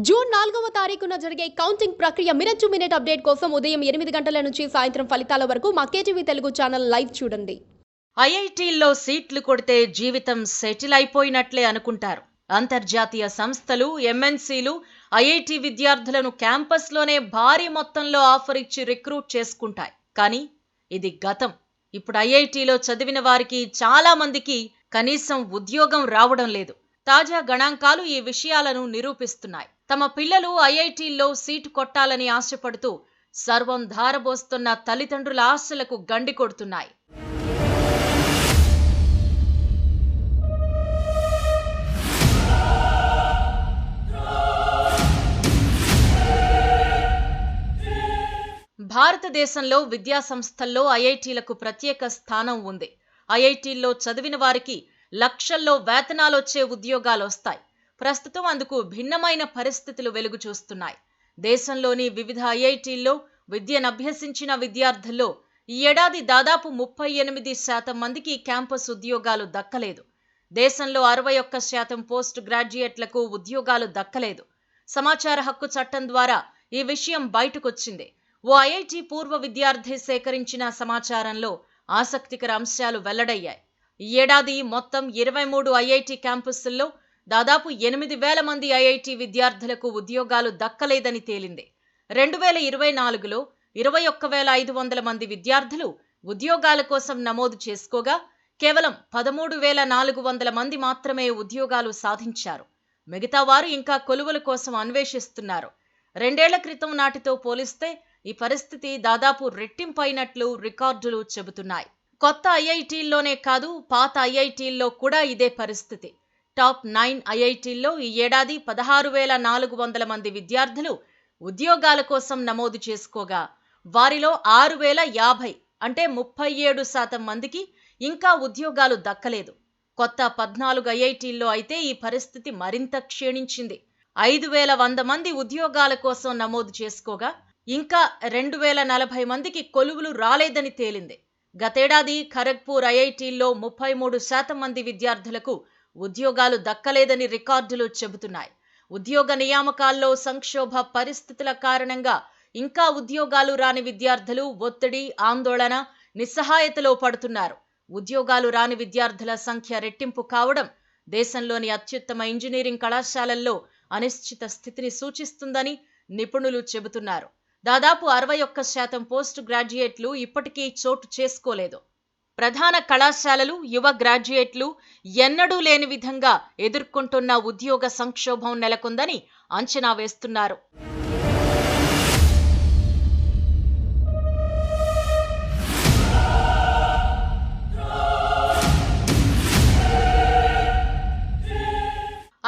June 4వ తారీఖున జరిగే కౌంటింగ్ ప్రక్రియ మినిట్ టు మినిట్ అప్డేట్ కోసం ఉదయం 8 గంటల నుంచి సాయంత్రం ఫలితాల వరకు మా కేటీవీ తెలుగు ఛానల్ లైవ్ చూడండి. ఐఐటీల్లో సీట్లు కొడితే జీవితం సెటిల్ అయిపోయినట్లే అనుకుంటారు. అంతర్జాతీయ సంస్థలు, ఎంఎన్సీలు ఐఐటీ విద్యార్థులను క్యాంపస్లోనే భారీ మొత్తంలో ఆఫర్ ఇచ్చి రిక్రూట్ చేసుకుంటాయి. కానీ ఇది గతం. ఇప్పుడు ఐఐటీలో చదివిన వారికి చాలా మందికి కనీసం ఉద్యోగం రావడం లేదు. తాజా గణాంకాలు ఈ విషయాలను నిరూపిస్తున్నాయి. తమ పిల్లలు ఐఐటీల్లో సీటు కొట్టాలని ఆశపడుతూ సర్వం ధారబోస్తున్న తల్లిదండ్రుల ఆశలకు గండి కొడుతున్నాయి. భారతదేశంలో విద్యా సంస్థల్లో ఐఐటీలకు ప్రత్యేక స్థానం ఉంది. ఐఐటీల్లో చదివిన వారికి లక్షల్లో వేతనాలొచ్చే ఉద్యోగాలు వస్తాయి. ప్రస్తుతం అందుకు భిన్నమైన పరిస్థితులు వెలుగు చూస్తున్నాయి. దేశంలోని వివిధ ఐఐటీల్లో విద్యనభ్యసించిన విద్యార్థుల్లో ఈ ఏడాది దాదాపు 38% మందికి క్యాంపస్ ఉద్యోగాలు దక్కలేదు. దేశంలో 61% పోస్ట్ గ్రాడ్యుయేట్లకు ఉద్యోగాలు దక్కలేదు. సమాచార హక్కు చట్టం ద్వారా ఈ విషయం బయటకొచ్చింది. ఓ ఐఐటీ పూర్వ విద్యార్థి సేకరించిన సమాచారంలో ఆసక్తికర అంశాలు వెల్లడయ్యాయి. ఈ ఏడాది మొత్తం 23 ఐఐటీ క్యాంపస్ల్లో దాదాపు 8,000 మంది ఐఐటీ విద్యార్థులకు ఉద్యోగాలు దక్కలేదని తేలింది. 2024లో 21,500 మంది విద్యార్థులు ఉద్యోగాల కోసం నమోదు చేసుకోగా కేవలం 13,400 మంది మాత్రమే ఉద్యోగాలు సాధించారు. మిగతా వారు ఇంకా కొలువుల కోసం అన్వేషిస్తున్నారు. 2 ఏళ్ల క్రితం నాటితో పోలిస్తే ఈ పరిస్థితి దాదాపు రెట్టింపైనట్లు రికార్డులు చెబుతున్నాయి. కొత్త ఐఐటీల్లోనే కాదు, పాత ఐఐటీల్లో కూడా ఇదే పరిస్థితి. టాప్ 9 ఐఐటీల్లో ఈ ఏడాది 16,400 మంది విద్యార్థులు ఉద్యోగాల కోసం నమోదు చేసుకోగా వారిలో 6,050 అంటే 37% మందికి ఇంకా ఉద్యోగాలు దక్కలేదు. కొత్త 14 ఐఐటీల్లో అయితే ఈ పరిస్థితి మరింత క్షీణించింది. 5,100 మంది ఉద్యోగాల కోసం నమోదు చేసుకోగా ఇంకా 2,040 మందికి కొలువులు రాలేదని తేలింది. గతేడాది ఖరగ్పూర్ ఐఐటీల్లో 33% మంది విద్యార్థులకు ఉద్యోగాలు దక్కలేదని రికార్డులు చెబుతున్నాయి. ఉద్యోగ నియామకాల్లో సంక్షోభ పరిస్థితుల కారణంగా ఇంకా ఉద్యోగాలు రాని విద్యార్థులు ఒత్తిడి, ఆందోళన, నిస్సహాయతలో పడుతున్నారు. ఉద్యోగాలు రాని విద్యార్థుల సంఖ్య రెట్టింపు కావడం దేశంలోని అత్యుత్తమ ఇంజనీరింగ్ కళాశాలల్లో అనిశ్చిత స్థితిని సూచిస్తుందని నిపుణులు చెబుతున్నారు. దాదాపు 61% పోస్ట్ గ్రాడ్యుయేట్లు ఇప్పటికీ చోటు చేసుకోలేదు. ప్రధాన కళాశాలలు యువ గ్రాడ్యుయేట్లు ఎన్నడూ లేని విధంగా ఎదుర్కొంటున్న ఉద్యోగ సంక్షోభం నెలకొందని అంచనా వేస్తున్నారు.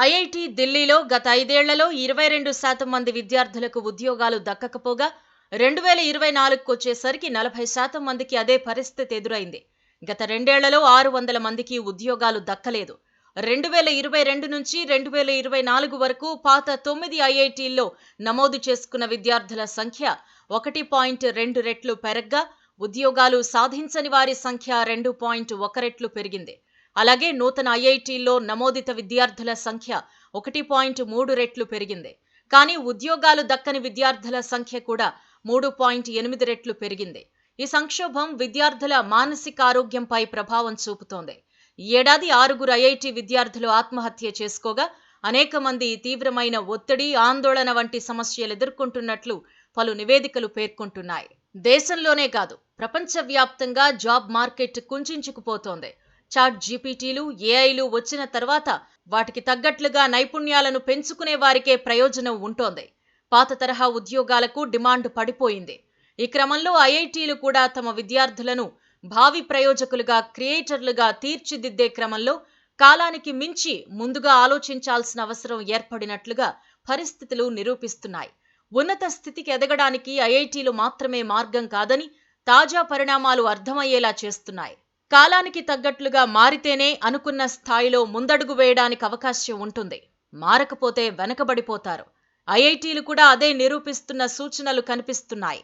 ఐఐటీ ఢిల్లీలో గత 5 ఏళ్లలో 22% మంది విద్యార్థులకు ఉద్యోగాలు దక్కకపోగా 2024కు వచ్చేసరికి 40% మందికి అదే పరిస్థితి ఎదురైంది. గత 2 ఏళ్లలో 600 మందికి ఉద్యోగాలు దక్కలేదు. 2022 నుంచి 2024 వరకు పాత 9 ఐఐటీల్లో నమోదు చేసుకున్న విద్యార్థుల సంఖ్య 1.2 రెట్లు పెరగ్గా ఉద్యోగాలు సాధించని వారి సంఖ్య 2.1 రెట్లు పెరిగింది. అలాగే నూతన ఐఐటీల్లో నమోదిత విద్యార్థుల సంఖ్య 1.3 రెట్లు పెరిగింది. కానీ ఉద్యోగాలు దక్కని విద్యార్థుల సంఖ్య కూడా 3.8 రెట్లు పెరిగింది. ఈ సంక్షోభం విద్యార్థుల మానసిక ఆరోగ్యంపై ప్రభావం చూపుతోంది. ఈ ఏడాది 6 ఐఐటీ విద్యార్థులు ఆత్మహత్య చేసుకోగా అనేక మంది తీవ్రమైన ఒత్తిడి, ఆందోళన వంటి సమస్యలు ఎదుర్కొంటున్నట్లు పలు నివేదికలు పేర్కొంటున్నాయి. దేశంలోనే కాదు, ప్రపంచవ్యాప్తంగా జాబ్ మార్కెట్ కుంచుకుపోతోంది. చాట్ జీపీటీలు, ఏఐలు వచ్చిన తర్వాత వాటికి తగ్గట్లుగా నైపుణ్యాలను పెంచుకునే వారికే ప్రయోజనం ఉంటోంది. పాత తరహా ఉద్యోగాలకు డిమాండ్ పడిపోయింది. ఈ క్రమంలో ఐఐటీలు కూడా తమ విద్యార్థులను భావి ప్రయోజకులుగా, క్రియేటర్లుగా తీర్చిదిద్దే క్రమంలో కాలానికి మించి ముందుగా ఆలోచించాల్సిన అవసరం ఏర్పడినట్లుగా పరిస్థితులు నిరూపిస్తున్నాయి. ఉన్నత స్థితికి ఎదగడానికి ఐఐటీలు మాత్రమే మార్గం కాదని తాజా పరిణామాలు అర్థమయ్యేలా చేస్తున్నాయి. కాలానికి తగ్గట్లుగా మారితేనే అనుకున్న స్థాయిలో ముందడుగు వేయడానికి అవకాశం ఉంటుంది. మారకపోతే వెనకబడిపోతారు. ఐఐటీలు కూడా అదే నిరూపిస్తున్న సూచనలు కనిపిస్తున్నాయి.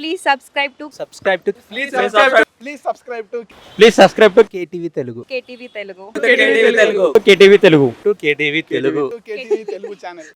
Please subscribe to Please subscribe to KTV Telugu. KTV Telugu. KTV Telugu. To KTV Telugu. KTV Telugu channel.